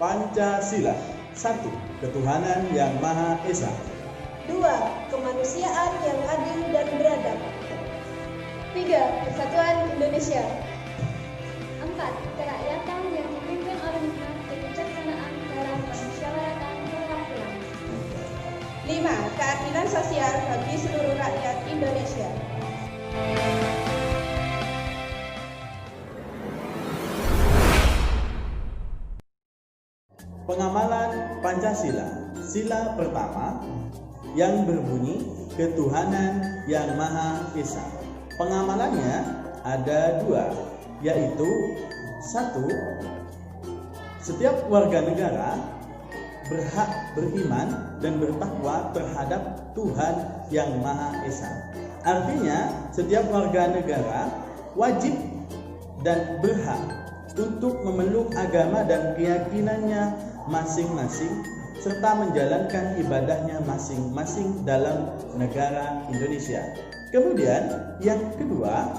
Pancasila. 1. Ketuhanan yang Maha Esa. 2. Kemanusiaan yang adil dan beradab. 3. Persatuan Indonesia. 4. Kerakyatan yang dipimpin oleh hikmat kebijaksanaan dalam permusyawaratan perwakilan. 5. Keadilan sosial bagi seluruh rakyat Indonesia. Pengamalan Pancasila. Sila pertama yang berbunyi ketuhanan yang Maha Esa. Pengamalannya ada 2, yaitu 1. Setiap warga negara berhak beriman dan bertakwa terhadap Tuhan yang Maha Esa. Artinya, setiap warga negara wajib dan berhak untuk memeluk agama dan keyakinannya masing-masing serta menjalankan ibadahnya masing-masing dalam negara Indonesia. Kemudian yang kedua,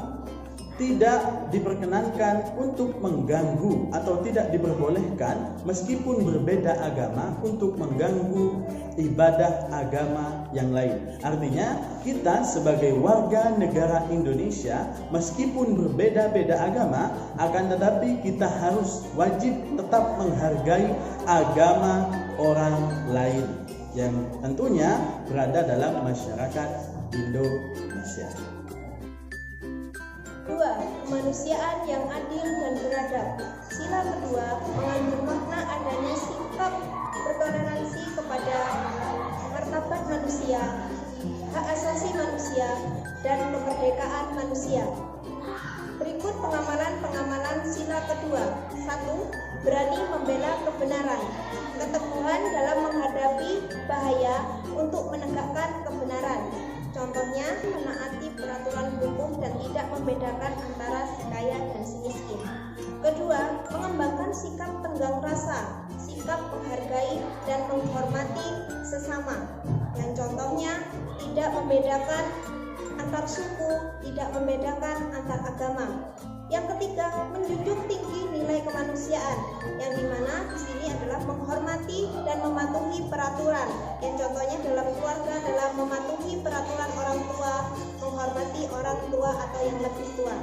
tidak diperkenankan untuk mengganggu atau tidak diperbolehkan meskipun berbeda agama untuk mengganggu ibadah agama yang lain. Artinya kita sebagai warga negara Indonesia meskipun berbeda-beda agama, akan tetapi kita harus wajib tetap menghargai agama orang lain yang tentunya berada dalam masyarakat Indonesia. 2. Kemanusiaan yang adil dan beradab. Sila kedua mengandung makna adanya sikap bertoleransi kepada martabat manusia, hak asasi manusia, dan kemerdekaan manusia. Berikut pengamalan sila kedua. 1. Berani membela kebenaran. Keteguhan dalam menghadapi bahaya untuk menegakkan kebenaran. Contohnya, menaati peraturan hukum dan tidak membedakan antara si kaya dan si miskin. Kedua, mengembangkan sikap tenggang rasa, sikap menghargai dan menghormati sesama. Yang contohnya, tidak membedakan antar suku, tidak membedakan antar agama. Yang ketiga, menjunjung tinggi nilai kemanusiaan, yang dimana di sini adalah menghormati dan mematuhi peraturan. Yang contohnya dalam keluarga adalah mematuhi peraturan orang tua, menghormati orang tua atau yang lebih tua.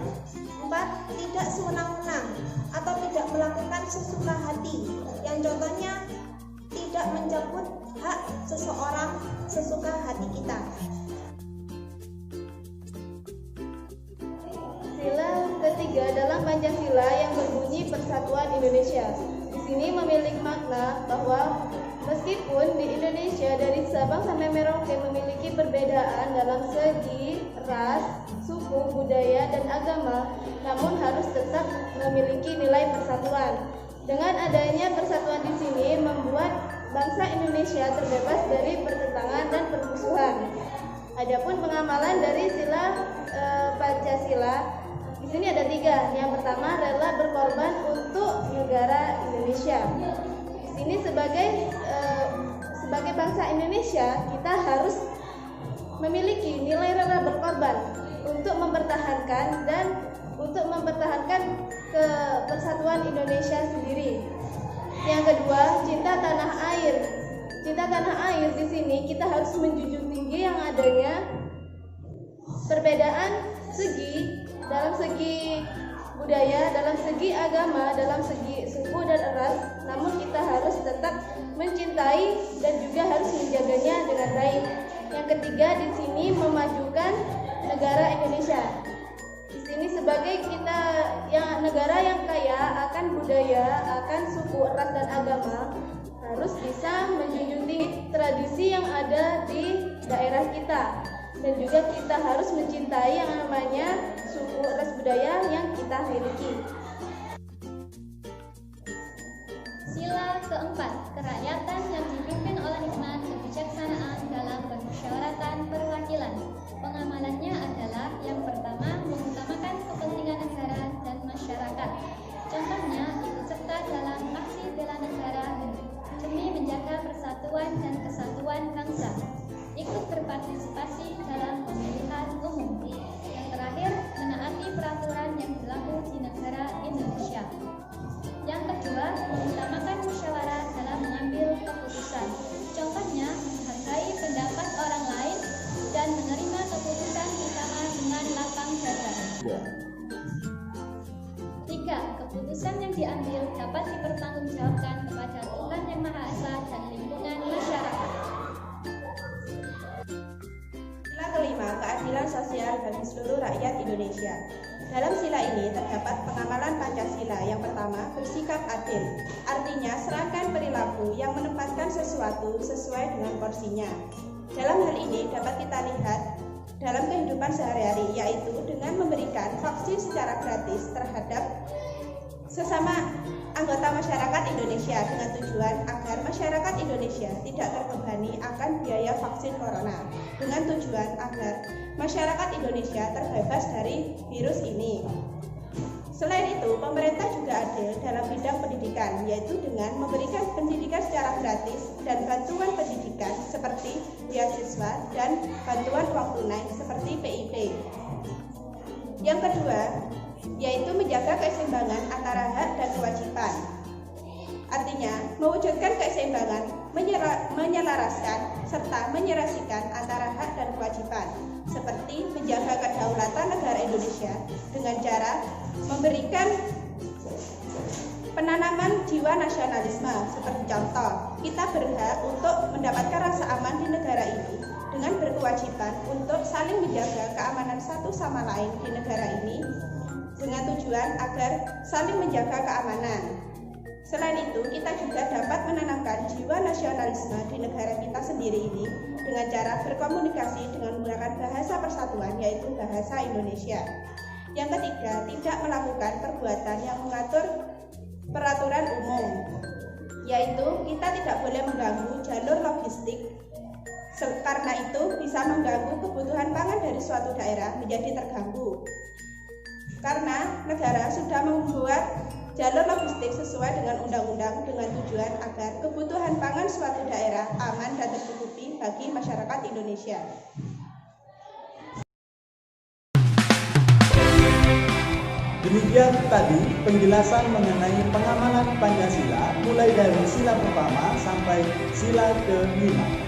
4. Tidak sewenang-wenang atau tidak melakukan sesuka hati. Yang contohnya tidak mencabut hak seseorang sesuka hati kita. Sila ketiga dalam Pancasila yang berbunyi Persatuan Indonesia. Di sini memiliki makna bahwa meskipun di Indonesia dari Sabang sampai Merauke memiliki perbedaan dalam segi ras, suku, budaya, dan agama, namun harus tetap memiliki nilai persatuan. Dengan adanya persatuan di sini membuat bangsa Indonesia terbebas dari pertentangan dan permusuhan. Adapun pengamalan dari sila Pancasila di sini ada 3. Yang pertama, rela berkorban untuk negara Indonesia. Di sini sebagai bangsa Indonesia, kita harus memiliki nilai rela berkorban untuk mempertahankan persatuan Indonesia sendiri. Yang kedua, cinta tanah air. Cinta tanah air di sini kita harus menjunjung tinggi yang adanya perbedaan dalam segi budaya, dalam segi agama, dalam segi suku dan ras, namun kita harus tetap mencintai dan juga harus menjaganya dengan baik. Yang ketiga, di sini memajukan negara Indonesia. Di sini sebagai kita yang negara yang kaya akan budaya, akan suku, ras dan agama, harus bisa menjunjung tinggi tradisi yang ada di daerah kita. Dan juga kita harus mencintai yang namanya suku, ras, budaya yang kita miliki. Sila keempat, kerakyatan yang dipimpin oleh hikmat kebijaksanaan dalam permusyawaratan perwakilan. Pengamalannya adalah yang pertama, mengutamakan kepentingan negara dan masyarakat. Contohnya, ikut serta dalam aksi bela negara demi menjaga persatuan dan kesatuan bangsa. Ikut berpartisipasi dalam pemilihan umum. Yang terakhir, menaati peraturan yang berlaku di negara Indonesia. Yang kedua, mengutamakan musyawarah keadilan sosial bagi seluruh rakyat Indonesia. Dalam sila ini terdapat pengamalan Pancasila. Yang pertama, bersikap adil. Artinya, serangkaian perilaku yang menempatkan sesuatu sesuai dengan porsinya. Dalam hal ini dapat kita lihat dalam kehidupan sehari-hari, yaitu dengan memberikan vaksin secara gratis terhadap sesama anggota masyarakat Indonesia dengan tujuan agar masyarakat Indonesia tidak terbebani akan biaya vaksin corona, dengan tujuan agar masyarakat Indonesia terbebas dari virus ini. Selain itu, pemerintah juga adil dalam bidang pendidikan, yaitu dengan memberikan pendidikan secara gratis dan bantuan pendidikan seperti beasiswa dan bantuan uang tunai seperti PIP. Yang kedua, yaitu menjaga keseimbangan antara hak dan kewajiban. Artinya, mewujudkan keseimbangan, menyelaraskan, serta menyerasikan antara hak dan kewajiban, seperti menjaga kedaulatan negara Indonesia dengan cara memberikan penanaman jiwa nasionalisme. Seperti contoh, kita berhak untuk mendapatkan rasa aman di negara ini dengan berkewajiban untuk saling menjaga keamanan satu sama lain di negara ini dengan tujuan agar saling menjaga keamanan. Selain itu, kita juga dapat menanamkan jiwa nasionalisme di negara kita sendiri ini dengan cara berkomunikasi dengan menggunakan bahasa persatuan, yaitu bahasa Indonesia. Yang ketiga, tidak melakukan perbuatan yang mengatur peraturan umum, yaitu kita tidak boleh mengganggu jalur logistik, karena itu bisa mengganggu kebutuhan pangan dari suatu daerah menjadi terganggu. Karena negara sudah membuat jalur logistik sesuai dengan undang-undang dengan tujuan agar kebutuhan pangan suatu daerah aman dan tercukupi bagi masyarakat Indonesia. Demikian tadi penjelasan mengenai pengamalan Pancasila mulai dari sila pertama sampai sila ke-5.